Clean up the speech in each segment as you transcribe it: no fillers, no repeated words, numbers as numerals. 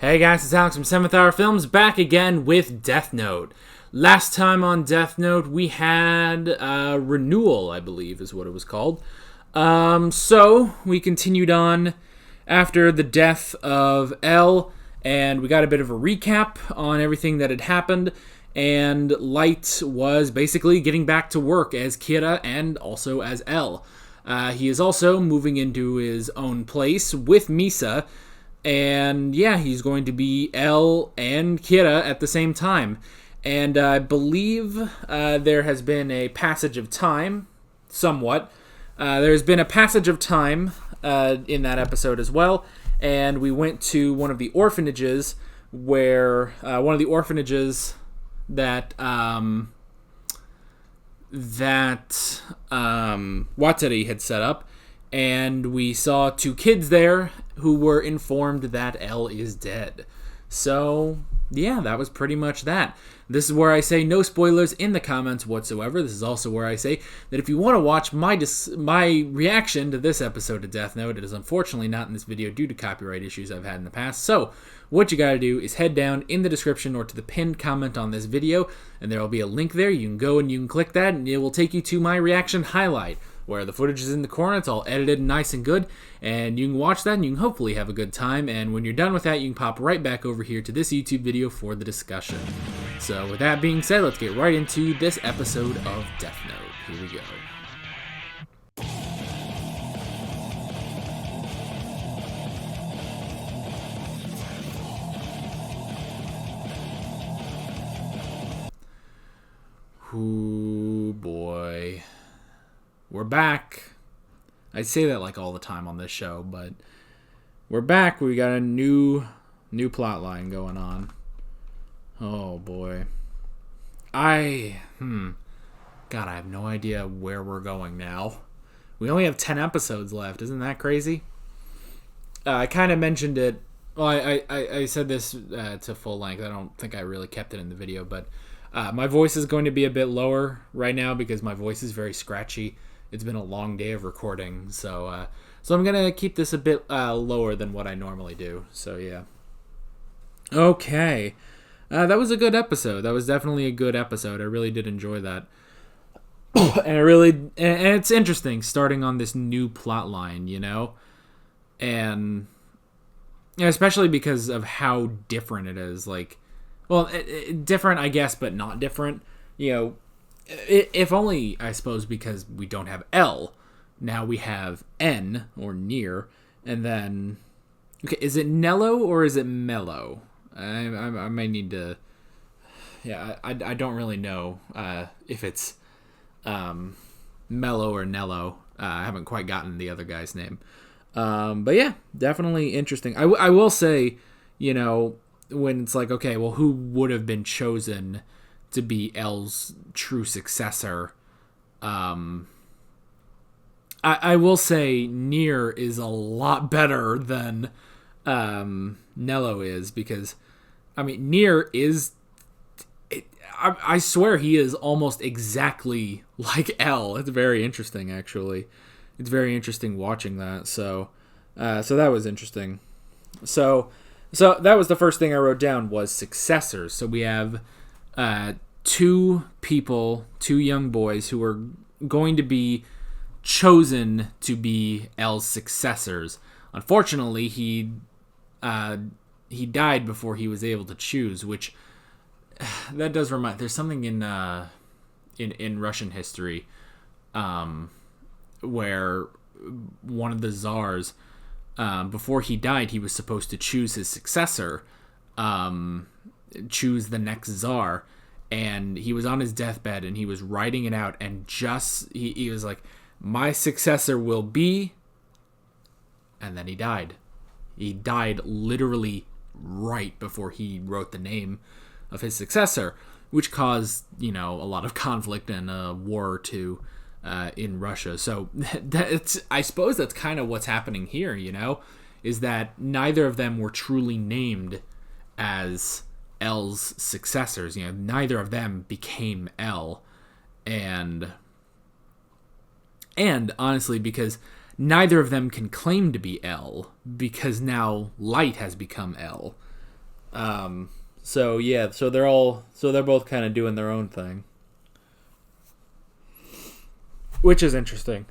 Hey guys, it's Alex from 7th Hour Films, back again with Death Note. Last time on Death Note, we had Renewal, I believe is what it was called. So, we continued on after the death of L, and we got a bit of a recap on everything that had happened, and Light was basically getting back to work as Kira and also as L. He is also moving into his own place with Misa, and yeah, he's going to be L and Kira at the same time. And I believe there has been a passage of time, somewhat. There's been a passage of time in that episode as well. And we went to one of the orphanages where that Watari had set up. And we saw two kids there who were informed that L is dead. So, yeah, that was pretty much that. This is where I say no spoilers in the comments whatsoever. This is also where I say that if you want to watch my reaction to this episode of Death Note, it is unfortunately not in this video due to copyright issues I've had in the past. So, what you gotta do is head down in the description or to the pinned comment on this video, and there will be a link there. You can go and you can click that, and it will take you to my reaction highlight, where the footage is in the corner. It's all edited and nice and good, and you can watch that and you can hopefully have a good time. And when you're done with that, you can pop right back over here to this YouTube video for the discussion. So with that being said, let's get right into this episode of Death Note. Here we go. Ooh, boy. We're back. I say that like all the time on this show, but we're back. We got a new plot line going on. Oh boy. God, I have no idea where we're going now. We only have 10 episodes left. Isn't that crazy? I kind of mentioned it. Well, I said this to full length. I don't think I really kept it in the video, but my voice is going to be a bit lower right now because my voice is very scratchy. It's been a long day of recording, so I'm gonna keep this a bit lower than what I normally do. So yeah. Okay, that was a good episode. That was definitely a good episode. I really did enjoy that, and it's interesting starting on this new plot line, you know, and especially because of how different it is. Like, well, different, I guess, but not different. You know. If only, I suppose, because we don't have L. Now we have N, or Near, and then... Okay, is it Nello or is it Mello? I might need to... Yeah, I don't really know if it's Mello or Nello. I haven't quite gotten the other guy's name. But yeah, definitely interesting. I will say, you know, when it's like, okay, well, who would have been chosen to be L's true successor? I will say Near is a lot better than Nello is, because I mean Near is I swear he is almost exactly like L. It's very interesting, actually. It's very interesting watching that. So that was interesting. So that was the first thing I wrote down was successors. So we have two young boys who are going to be chosen to be L's successors. Unfortunately, he died before he was able to choose, which that does remind. There's something in Russian history where one of the czars, before he died, he was supposed to choose his successor, choose the next czar. And he was on his deathbed, and he was writing it out, and he was like, my successor will be, and then he died. He died literally right before he wrote the name of his successor, which caused, you know, a lot of conflict and a war or two in Russia. So I suppose that's kind of what's happening here, you know, is that neither of them were truly named as L's successors. You know, neither of them became L, and honestly, because neither of them can claim to be L, because now Light has become L. So yeah, so they're both kind of doing their own thing, which is interesting.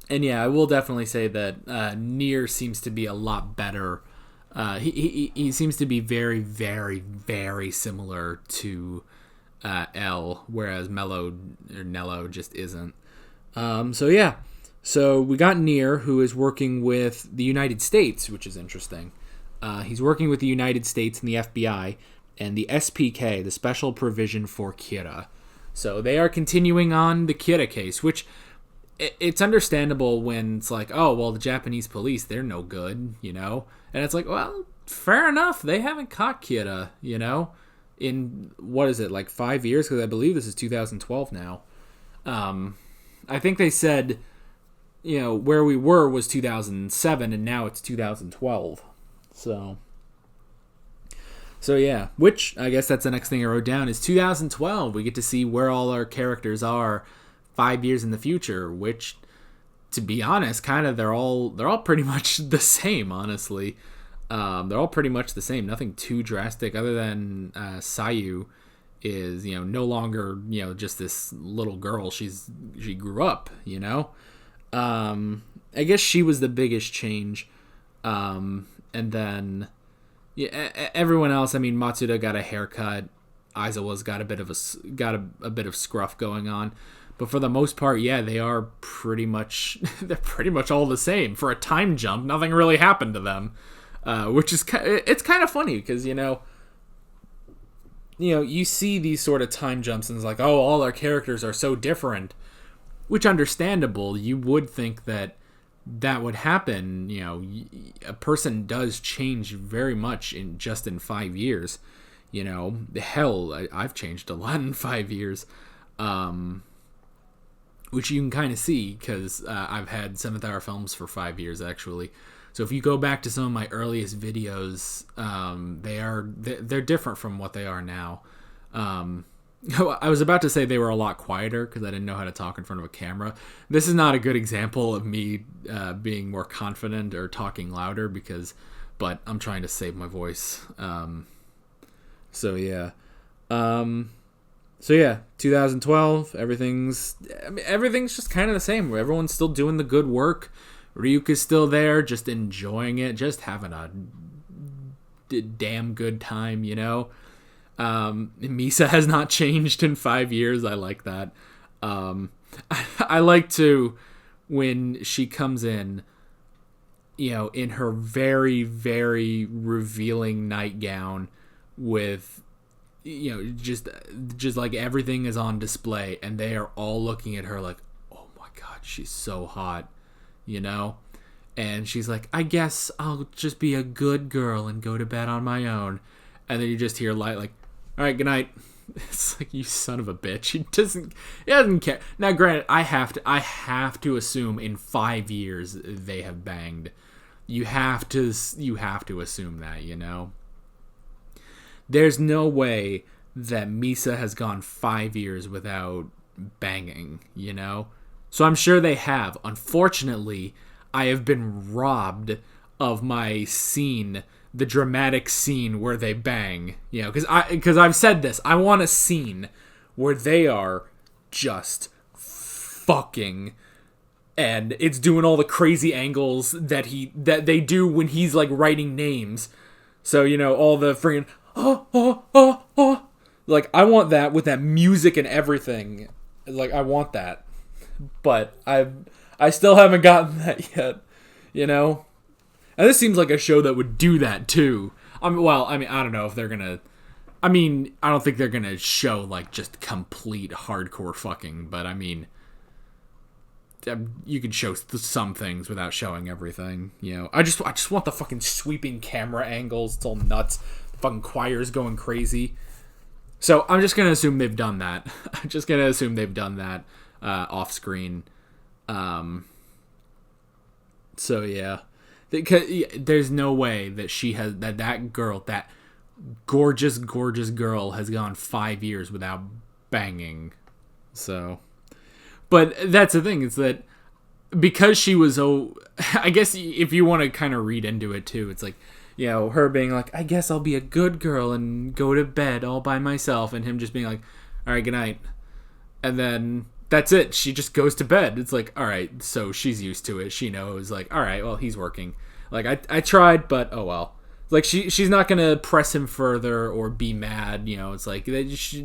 And yeah, I will definitely say that Nier seems to be a lot better. He seems to be very, very, very similar to L, whereas Nello just isn't. So yeah, so we got Nier, who is working with the United States, which is interesting. He's working with the United States and the FBI and the SPK, the Special Provision for Kira. So they are continuing on the Kira case, which it's understandable when it's like, oh, well, the Japanese police, they're no good, you know? And it's like, well, fair enough. They haven't caught Kira, you know? In, what is it, like 5 years? Because I believe this is 2012 now. I think they said, you know, where we were was 2007, and now it's 2012. So yeah, which I guess that's the next thing I wrote down is 2012. We get to see where all our characters are 5 years in the future, which, to be honest, kind of they're all pretty much the same. Honestly, they're all pretty much the same. Nothing too drastic, other than Sayu is, you know, no longer, you know, just this little girl. She grew up, you know. I guess she was the biggest change, and then. Yeah, everyone else. I mean, Matsuda got a haircut. Aizawa's got a bit of scruff going on, but for the most part, yeah, they are pretty much all the same. For a time jump, nothing really happened to them, which is it's kind of funny because you know you see these sort of time jumps and it's like, oh, all our characters are so different, which understandable. You would think that would happen. You know, a person does change very much in 5 years. You know, hell, I've changed a lot in 5 years, which you can kind of see because I've had 7th Hour Films for 5 years actually. So if you go back to some of my earliest videos, they're different from what they are now. I was about to say they were a lot quieter because I didn't know how to talk in front of a camera. This is not a good example of me being more confident or talking louder but I'm trying to save my voice. So yeah. 2012, everything's just kind of the same. Everyone's still doing the good work. Ryuka's still there, just enjoying it, just having a damn good time, you know? Misa has not changed in 5 years. I like that. I like to, when she comes in, you know, in her very, very revealing nightgown with, you know, just like everything is on display and they are all looking at her like, oh my God, she's so hot, you know? And she's like, I guess I'll just be a good girl and go to bed on my own. And then you just hear Light like, all right, good night. It's like, you son of a bitch. He doesn't care. Now, granted, I have to assume in 5 years they have banged. You have to assume that, you know. There's no way that Misa has gone 5 years without banging, you know. So I'm sure they have. Unfortunately, I have been robbed of my scene. The dramatic scene where they bang, you know, because I've said this. I want a scene where they are just fucking, and it's doing all the crazy angles that they do when he's like writing names. So you know, all the friggin' like I want that with that music and everything. Like I want that, but I still haven't gotten that yet. You know. And this seems like a show that would do that too. I mean, I don't know if they're gonna. I don't think they're gonna show like just complete hardcore fucking. But I mean, you could show some things without showing everything. You know, I just want the fucking sweeping camera angles. It's all nuts. The fucking choir's going crazy. So I'm just gonna assume they've done that. I'm just gonna assume they've done that off screen. So yeah. There's no way that she has that girl, that gorgeous girl, has gone 5 years without banging. So, but that's the thing, is that because she was, I guess if you want to kind of read into it too, it's like, you know, her being like, I guess I'll be a good girl and go to bed all by myself, and him just being like, all right, good night. And then that's it. She just goes to bed. It's like, all right, so she's used to it. She knows, like, all right, well, he's working. Like, I tried, but oh well. Like, she's not going to press him further or be mad, you know. It's like, she's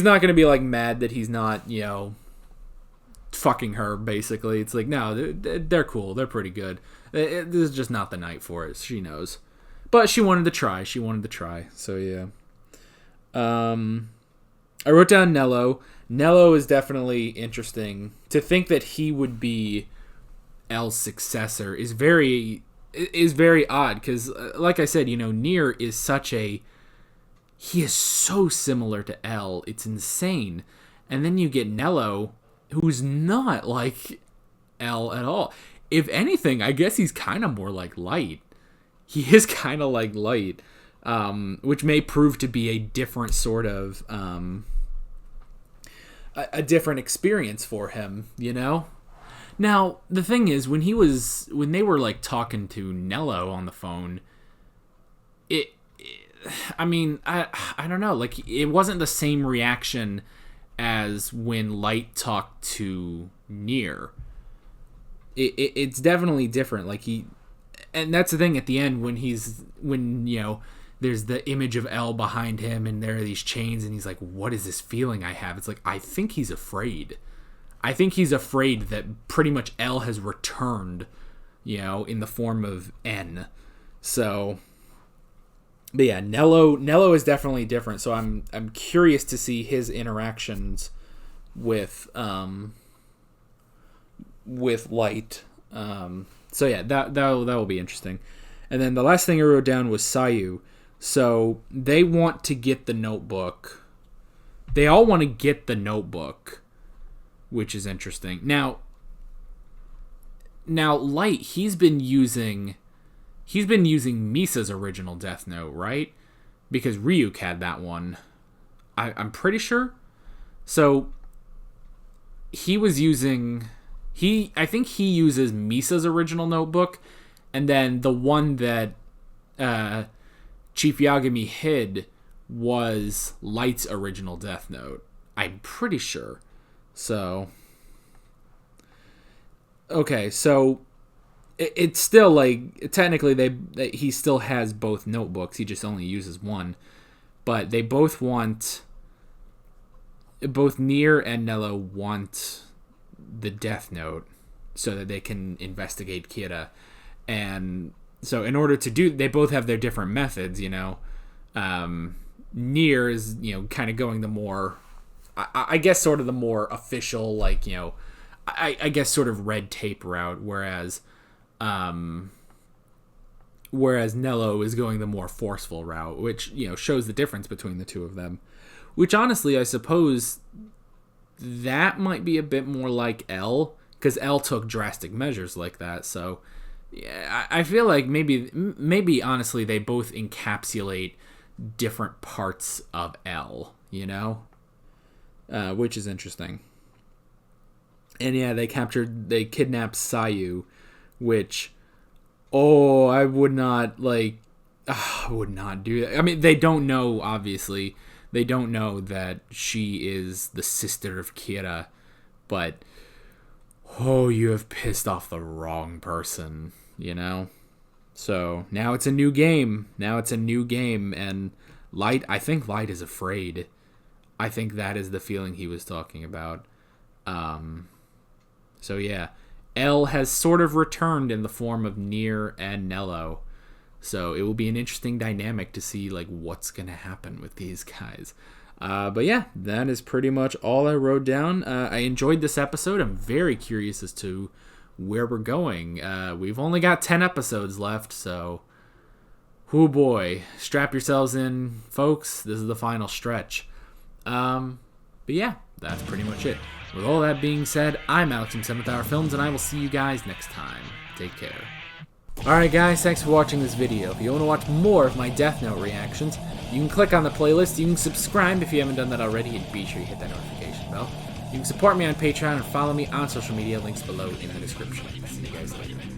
not going to be, like, mad that he's not, you know, fucking her, basically. It's like, no, they're cool. They're pretty good. This is just not the night for it. She knows. But she wanted to try. So, yeah. I wrote down Nello. Nello is definitely interesting. To think that he would be L's successor is very odd. Because, like I said, you know, Nier is he is so similar to L. It's insane. And then you get Nello, who's not like L at all. If anything, I guess he's kind of more like Light. He is kind of like Light, which may prove to be a different sort of a different experience for him, you know? Now, the thing is, when they were like talking to Nello on the phone, I don't know, like, it wasn't the same reaction as when Light talked to Nier. It's definitely different. Like, and that's the thing at the end when you know, there's the image of L behind him and there are these chains and he's like, what is this feeling I have? It's like, I think he's afraid. I think he's afraid that pretty much L has returned, you know, in the form of N. So, but yeah, Nello is definitely different. So I'm curious to see his interactions with Light. So yeah, that will be interesting. And then the last thing I wrote down was Sayu. So they want to get the notebook. They all want to get the notebook, which is interesting. Now Light, he's been using Misa's original Death Note, right? Because Ryuk had that one. I'm pretty sure. So he was using... I think he uses Misa's original notebook, and then the one that Chief Yagami hid was Light's original Death Note. I'm pretty sure. So, okay, so it's still like, technically he still has both notebooks. He just only uses one, but they both Nier and Nello want the Death Note so that they can investigate Kira. And so in order to do, they both have their different methods, you know. Nier is, you know, kind of going the more, I guess sort of the more official, like, you know, I guess sort of red tape route, whereas Nello is going the more forceful route, which, you know, shows the difference between the two of them. Which honestly, I suppose that might be a bit more like L, because L took drastic measures like that. So yeah, I feel like maybe honestly they both encapsulate different parts of L, you know, which is interesting. And yeah, they kidnapped Sayu, which, I would not do that. I mean, they don't know, obviously. They don't know that she is the sister of Kira, but, you have pissed off the wrong person, you know? So, now it's a new game. And I think Light is afraid. I think that is the feeling he was talking about. So yeah, L has sort of returned in the form of Nier and Nello. So it will be an interesting dynamic to see like what's going to happen with these guys. But yeah, that is pretty much all I wrote down. I enjoyed this episode. I'm very curious as to where we're going. We've only got 10 episodes left, so oh boy, strap yourselves in, folks. This is the final stretch. But yeah, that's pretty much it. With all that being said, I'm Alex from 7th Hour Films, and I will see you guys next time. Take care. Alright guys, thanks for watching this video. If you want to watch more of my Death Note reactions, you can click on the playlist, you can subscribe if you haven't done that already, and be sure you hit that notification bell. You can support me on Patreon and follow me on social media. Links below in the description. See you guys later.